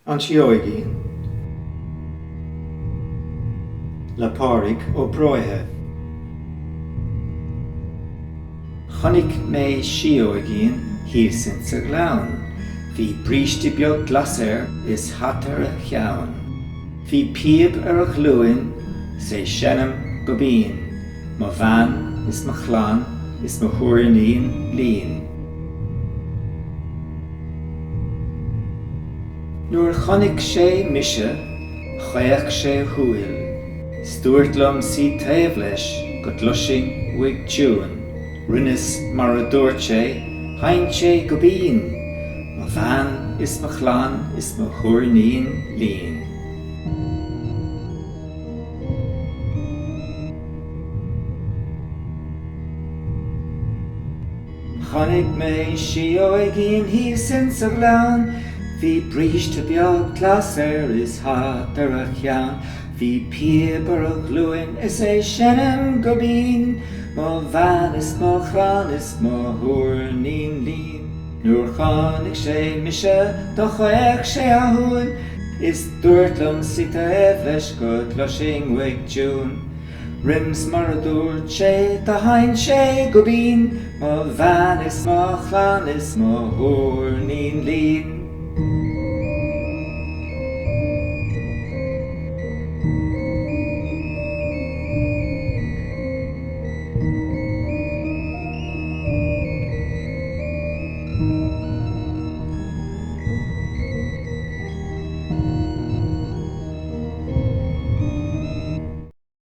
An Síóigín le páraigh ó bróithe. Chonig mé Síóigín híosan sa ghleann, hí bríste beag glasair is hatar a cheann. Hí piab ar a ghlúin sé seanam go bín, má bhean is mo chlann is mo thuairnín lín. Nuair chonig sé mise, chaoch sé thuail, stúirtlumm sí taobh leis go dluising uig tiúin. Rinneas mar a dúirt sé, haint sé go bín, má bhean is mo chlann is mo thuairnín lín. Chonig mé Síóigín híosan sa ghleann, hí bríste beag glasair is hatar a cheann. Hí piab ar a ghlúin is é seanam go bín, má bhean is mo chlann is mo thuairnín lín. Nuair chonig sé mise do chaoch sé a thuail, is dúirtlumm sí taobh leis go dluising uig tiúin. Rims mar a dúirt sé do haint sé go bín, má bhean is mo chlann is mo thuairnín lín.